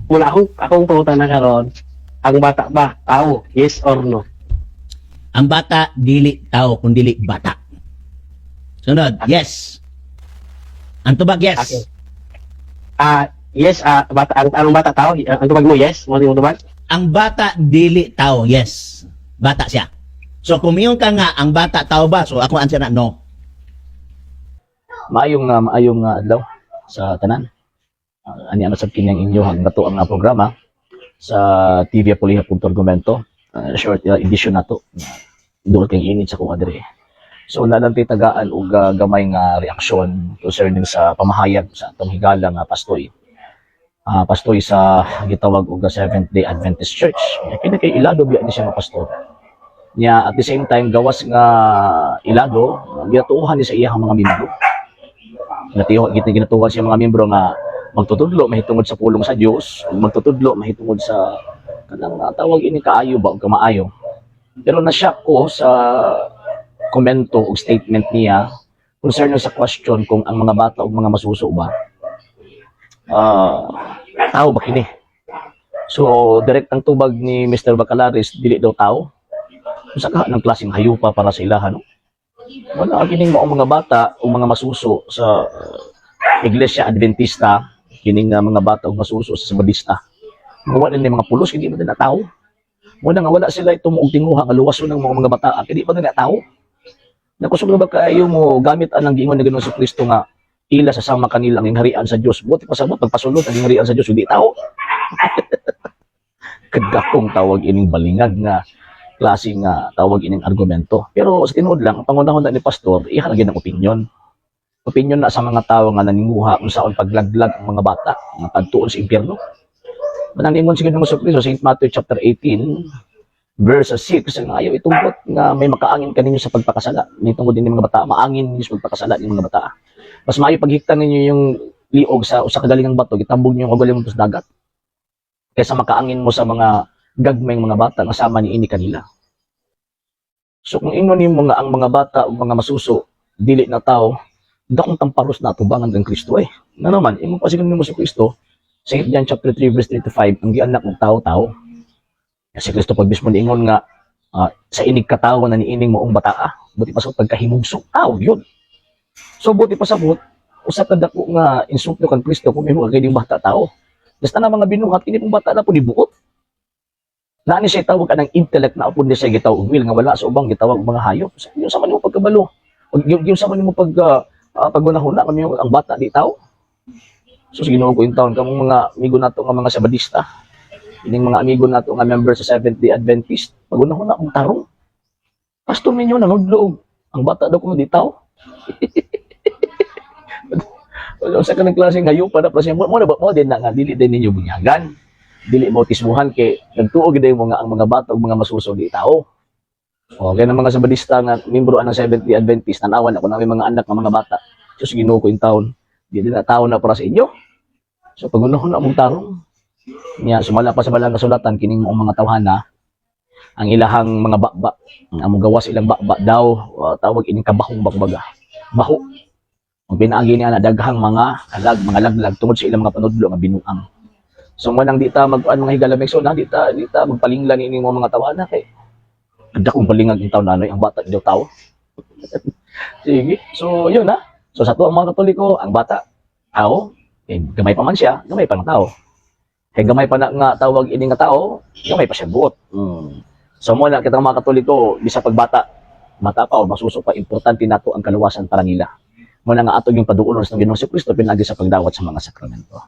Muna akong pangutana na karon, ang bata ba tao? Yes or no? Ang bata dili tao kun dili bata. Sunod, yes. Ang tubag yes. Okay. Yes, bata ang bata tao, ang tubag mo yes, mo yung tubag. Ang bata dili tao, yes. Bata siya. So kung miyon ka nga ang bata tao ba? So ako answer na no. Maayong adlaw sa tanan. Ani ano sa kining inyo ang nato ang programa sa TV Apuliha.argumento. Short edition nato. Dugay kay init sa kuha diri. So nalanti tagaan og gamay nga reaksyon concerning sa pamahayag sa atong higala nga pastoy. Pastoy sa gitawag og Seventh-day Adventist Church. Kini kay ilado biya ni siya nga pastor. Nya at the same time gawas nga ilado, ginatuohan ni sa iyang mga miyembro. Ginatuohan siya mga miyembro nga magtutudlo mahitungod sa pulong sa Dios, magtutudlo mahitungod sa kanang tawag ini kaayo ba o kamaayo. Pero na-shock ko sa komento o statement niya concerning sa question kung ang mga bata o mga masuso ba tao ba kini. So direct ang tubag ni Mr. Bacalaris dili daw tao. Usa ka ng klaseng hayupa para sa ilahan, no? Wala kining mga bata o mga masuso sa Iglesia Adventista, kining mga bata o masuso sa Sabadista. Wala ni mga pulos hindi man na tao. Muna nga wala sila itong tinguha nga luwaso ng mga bata, hindi pa na tao. Nakusog ba kayo mo gamit anang giingon ni Ginoong Kristo nga ila sa sama kanila ang harian sa Dios. Buti pa sabot pagpasulod ang harian sa Dios hindi tao. Kadakong tawag ining balingag nga klase nga tawag ining argumento. Pero sa tinuod lang, ang pangunahon ni pastor, iya lagi ng opinion. Opinion na sa mga tao nga naninguha kung saan paglaglag ang mga bata nga pagtuon sa impyerno. Manangingon si Ginoong Kristo sa St. Matthew chapter 18 verse 6 nga ayaw itumbot nga may makaangin kaninyo sa pagpakasala. May tungod din ng mga bata, maangin ninyo sa pagpakasala ng mga bata. Mas maayo paghiktan ninyo yung liog sa usa ka galingang bato, gitambog niyo ang kagaling mo sa dagat. Kaysa makaangin mo sa mga gagmayng mga bata nga sama ni ini kanila. So kung ingon nimo nga ang mga bata o mga masuso dili na tao, dakong tamparos na tubangan ng Kristo eh. Na naman, imo pa nimo si Kristo, St. John chapter 3 verse 3 to 5, ang gianak ng tao-tao. Si Kristo pag mismo ingon nga sa inig katawan na niining moong bataa, buti pa sa pagkahimugso, tao yun. So buti pa sabot, usa ka dako nga insulto kan Kristo kung imo kay bata tao. Basta na mga binuhat kini pong bata na po dibuot. Nani siya tawag ka ng intellect na upon siya gitawag will nga wala sa ubang gitawag mga hayop. So, yung sa man mo pagkabalo. Yung sa man mo paggunahuna kami ang bata di tao. So sa Ginoo ko yung taon kamong mga amigo nato nga mga Sabadista. Ining mga amigo nato nga member sa Seventh-day Adventist, pagunahuna akong tarong. Pastor ninyo nanudlo ang bata daw kung di tao. Wala sa kanang klaseng hayupa na presyo mo din na nga dili din ninyo bunyagan. Dili mo tismuhan kay nagtuo gid mo nga ang mga bata ug mga masuso di tao. O kaya ng mga Sabadista nga membro ng Seventh-day Adventist tanawan ako na may mga anak ng mga bata. So sa Ginoo ko yung taon, di din na tao na para sa inyo. So pagunahon na mong tarong. Niya sumala pa sa balang kasulatan kining mga tawhana ang ilahang mga bakba, ang gawas ilang bakba daw tawag ining kabahong bakbaga. Baho. Ang pinaagi niya na daghang mga laglag tungod sa ilang mga panudlo nga binuang. So manang di ta mga higalamig so na di ta magpalinglan ini mga tawhana kay kada kong palingag yung taon nanoy ang bata daw tao. Sige. So yun na. So sa tuwang mga Katoliko, ang bata tao, gamay pa man siya, gamay pa ng tao. Kaya gamay pa na nga tawag ini nga tao, gamay pa siya buot. So muna kita mga Katoliko, bisa pagbata, bata pa o masuso pa, importante nato ang kaluwasan para nila. Muna nga ato yung paduulos ng Ginoong Kristo pinagi sa pagdawat sa mga sakramento.